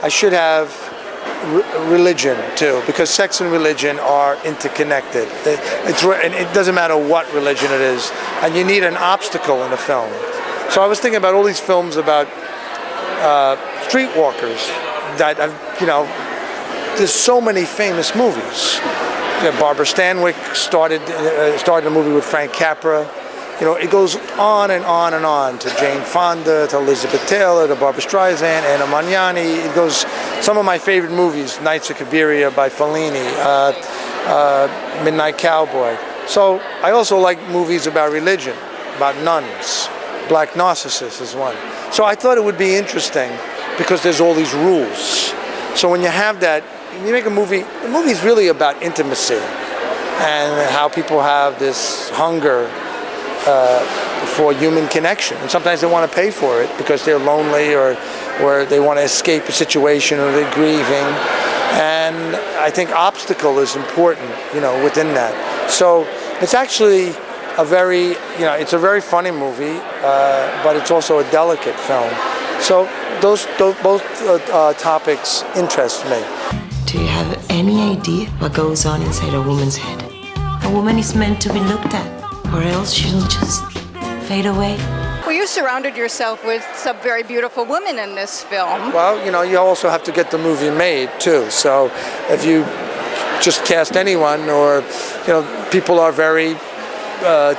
I should have religion too, because sex and religion are interconnected. And it doesn't matter what religion it is, and you need an obstacle in a film. So I was thinking about all these films about streetwalkers that there's so many famous movies. Barbara Stanwyck started a movie with Frank Capra. It goes on and on and on, to Jane Fonda, to Elizabeth Taylor, to Barbra Streisand, Anna Magnani. It goes, some of my favorite movies, Nights of Cabiria by Fellini, Midnight Cowboy. So I also like movies about religion, about nuns. Black Narcissus is one. So I thought it would be interesting because there's all these rules. So when you have that, when you make a movie, the movie's really about intimacy and how people have this hunger for human connection, and sometimes they want to pay for it because they're lonely or they want to escape a situation or they're grieving, and I think obstacle is important, within that. So it's actually a very, it's a very funny movie, but it's also a delicate film. So those both topics interest me. Do you have any idea what goes on inside a woman's head? A woman is meant to be looked at, or else she'll just fade away. Well, you surrounded yourself with some very beautiful women in this film. Well, you also have to get the movie made too. So if you just cast anyone, or people are very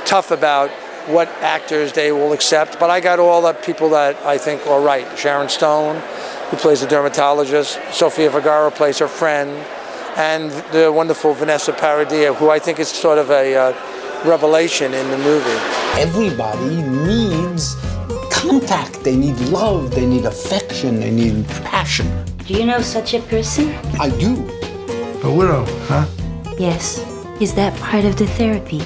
tough about what actors they will accept. But I got all the people that I think are right. Sharon Stone, who plays the dermatologist. Sofia Vergara plays her friend, and the wonderful Vanessa Paradis, who I think is sort of a revelation in the movie. Everybody needs contact. They need love. They need affection. They need passion. Do you know such a person? I do. A widow, huh? Yes. Is that part of the therapy?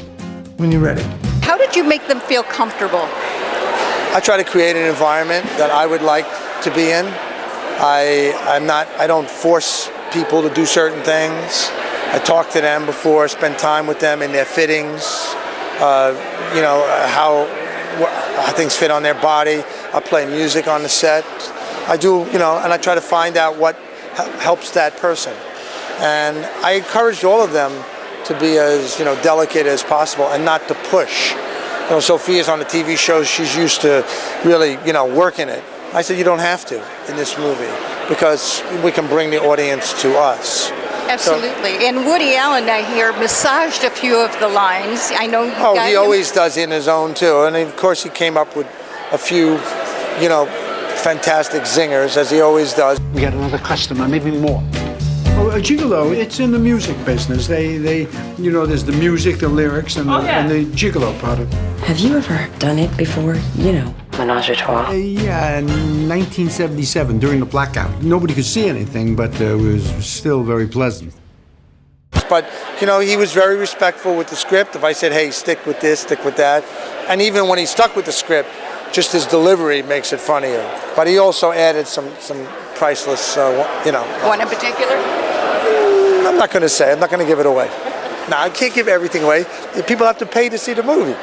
When you're ready. How did you make them feel comfortable? I try to create an environment that I would like to be in. I don't force people to do certain things. I talk to them before, spend time with them in their fittings, how things fit on their body. I play music on the set. I do, and I try to find out what helps that person. And I encouraged all of them to be as, delicate as possible and not to push. Sophia's on the TV shows, she's used to really, working it. I said, you don't have to in this movie because we can bring the audience to us. Absolutely. And Woody Allen, I hear, massaged a few of the lines. I know. He always does in his own too, and of course he came up with a few, fantastic zingers as he always does. We got another customer, maybe more. Oh, a gigolo, it's in the music business. They there's the music, the lyrics, and the gigolo part of it. Have you ever done it before? Menage a trois? Yeah, in 1977, during the blackout. Nobody could see anything, but it was still very pleasant. But, he was very respectful with the script. If I said, hey, stick with this, stick with that. And even when he stuck with the script, just his delivery makes it funnier. But he also added some priceless, One in particular? I'm not going to say. I'm not going to give it away. No, I can't give everything away. People have to pay to see the movie.